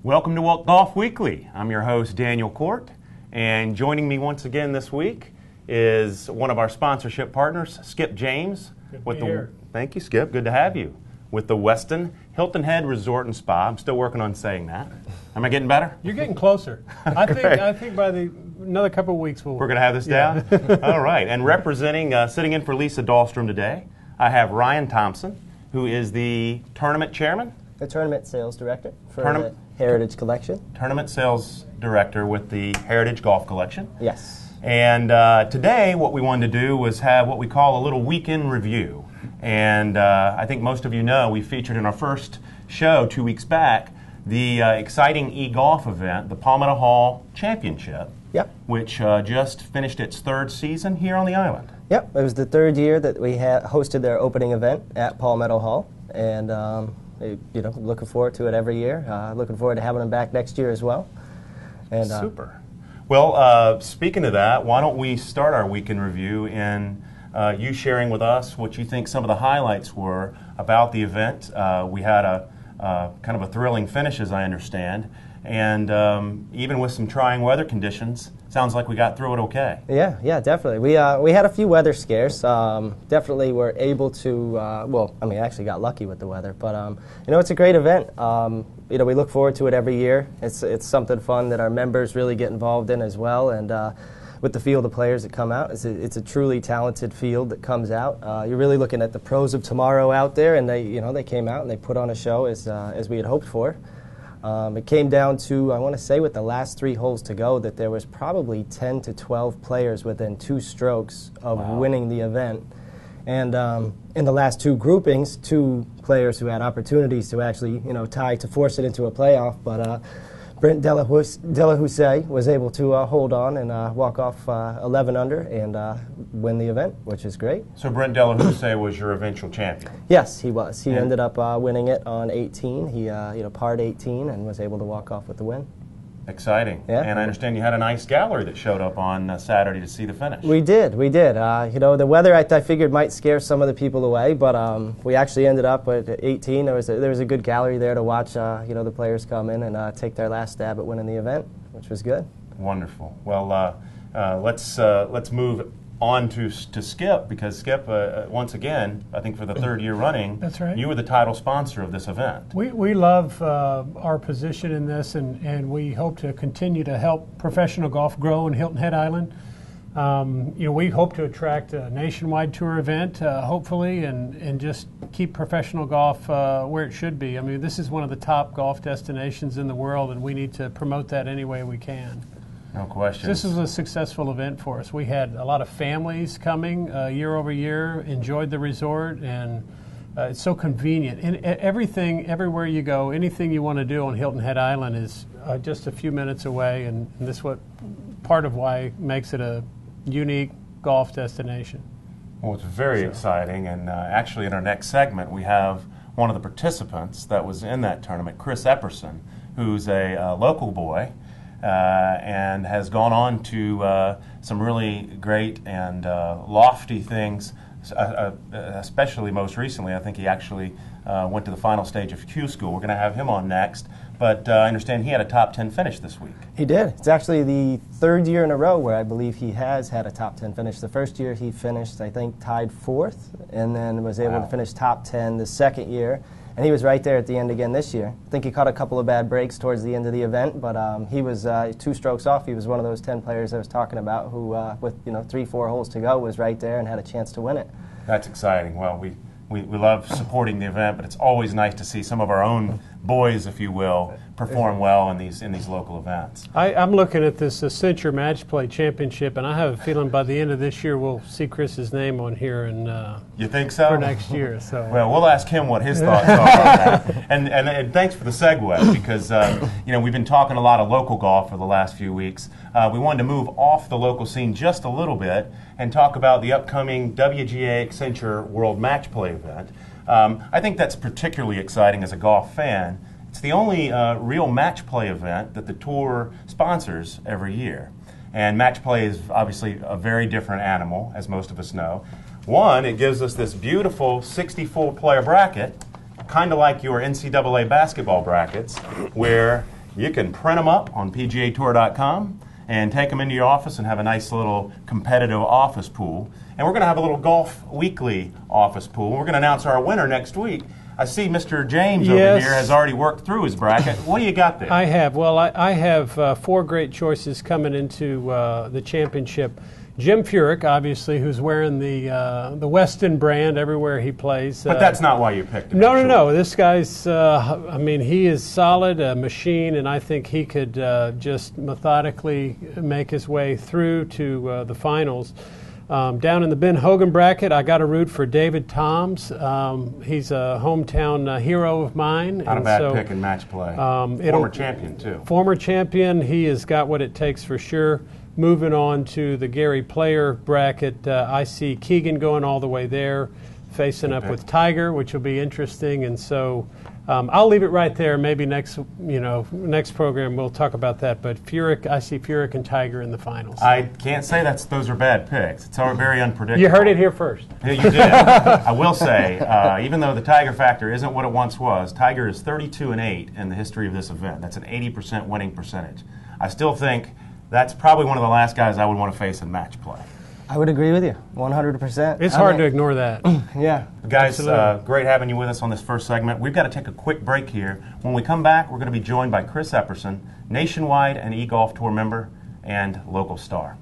Welcome to Golf Weekly. I'm your host, Daniel Cort, and joining me once again this week is one of our sponsorship partners, Skip James. Good to be here. Thank you, Skip. Good to have you. With the Westin Hilton Head Resort and Spa. I'm still working on saying that. Am I getting better? You're getting closer. I think by another couple of weeks we're going to have this down? All right. And representing, sitting in for Lisa Dahlstrom today, I have Ryan Thompson, who is the tournament chairman. The tournament sales director for the Heritage Collection. Tournament sales director with the Heritage Golf Collection. Yes. And today what we wanted to do was have what we call a little weekend review. And I think most of you know we featured in our first show 2 weeks back the exciting e-golf event, the Palmetto Hall Championship, which just finished its third season here on the island. Yep, it was the third year that we hosted their opening event at Palmetto Hall. And looking forward to it every year. Looking forward to having them back next year as well. And super. Well, speaking of that, why don't we start our weekend review in you sharing with us what you think some of the highlights were about the event. We had a kind of a thrilling finish, as I understand, and even with some trying weather conditions, sounds like we got through it okay. Yeah, definitely. We had a few weather scares. Definitely were able to. I actually got lucky with the weather, but it's a great event. We look forward to it every year. It's something fun that our members really get involved in as well, and with the field of players that come out, it's a truly talented field that comes out. You're really looking at the pros of tomorrow out there, and they came out and they put on a show as we had hoped for. It came down to, I want to say with the last 3 holes to go, that there was probably 10 to 12 players within 2 strokes of winning the event. And in the last 2 groupings, 2 players who had opportunities to actually, tie to force it into a playoff. But Brent Delahousse was able to hold on and walk off 11 under and win the event, which is great. So Brent Delahousse was your eventual champion? Yes, he was. He ended up winning it on 18. He parred 18 and was able to walk off with the win. Exciting. Yeah. And I understand you had a nice gallery that showed up on Saturday to see the finish. We did. The weather I figured might scare some of the people away, but we actually ended up at 18. There was a good gallery there to watch the players come in and take their last stab at winning the event, which was good. Wonderful. Well, let's move on to Skip, because Skip, once again, I think for the 3rd year running, that's right, you were the title sponsor of this event. We love our position in this, and we hope to continue to help professional golf grow in Hilton Head Island. We hope to attract a nationwide tour event, hopefully, and just keep professional golf where it should be. I mean, this is one of the top golf destinations in the world, and we need to promote that any way we can. No question. This was a successful event for us. We had a lot of families coming year over year, enjoyed the resort, and it's so convenient. And everywhere you go, anything you want to do on Hilton Head Island is just a few minutes away, and this is what part of why makes it a unique golf destination. Well, it's very exciting, and actually in our next segment we have one of the participants that was in that tournament, Chris Epperson, who's a local boy, and has gone on to some really great and lofty things, especially most recently. I think he actually went to the final stage of Q School. We're going to have him on next. But I understand he had a top 10 finish this week. He did. It's actually the 3rd year in a row where I believe he has had a top 10 finish. The first year he finished, I think, tied 4th, and then was able to finish top 10 the 2nd year. And he was right there at the end again this year. I think he caught a couple of bad breaks towards the end of the event, but he was 2 strokes off. He was one of those 10 players I was talking about who, with 3-4 holes to go, was right there and had a chance to win it. That's exciting. Well, we love supporting the event, but it's always nice to see some of our own boys, if you will, perform well in these local events. I'm looking at this Accenture Match Play Championship, and I have a feeling by the end of this year we'll see Chris's name on here. And you think so? For next year. So. Well, we'll ask him what his thoughts are on that. And thanks for the segue, because we've been talking a lot of local golf for the last few weeks. We wanted to move off the local scene just a little bit and talk about the upcoming WGA Accenture World Match Play event. I think that's particularly exciting as a golf fan. It's the only real match play event that the tour sponsors every year. And match play is obviously a very different animal, as most of us know. One, it gives us this beautiful 64-player bracket, kind of like your NCAA basketball brackets, where You can print them up on PGAtour.com and take them into your office and have a nice little competitive office pool. And we're going to have a little Golf Weekly office pool. We're going to announce our winner next week. I see Mr. James over here has already worked through his bracket. What do you got there? I have. Well, I have 4 great choices coming into the championship. Jim Furyk, obviously, who's wearing the Westin brand everywhere he plays. But that's not why you picked him. No. This guy's, I mean, he is solid, a machine, and I think he could just methodically make his way through to the finals. Down in the Ben Hogan bracket, I got to root for David Toms. He's a hometown hero of mine. Not a bad pick in match play. Former champion, too. Former champion. He has got what it takes for sure. Moving on to the Gary Player bracket, I see Keegan going all the way there, facing up with Tiger, which will be interesting. And so I'll leave it right there. Maybe next program we'll talk about that. But Furyk, I see Furyk and Tiger in the finals. I can't say those are bad picks. It's very unpredictable. You heard it here first. Yeah, you did. I will say, even though the Tiger factor isn't what it once was, Tiger is 32-8 in the history of this event. That's an 80% winning percentage. I still think that's probably one of the last guys I would want to face in match play. I would agree with you, 100%. It's hard to ignore that. Yeah. Guys, great having you with us on this first segment. We've got to take a quick break here. When we come back, we're going to be joined by Chris Epperson, Nationwide and eGolf Tour member and local star.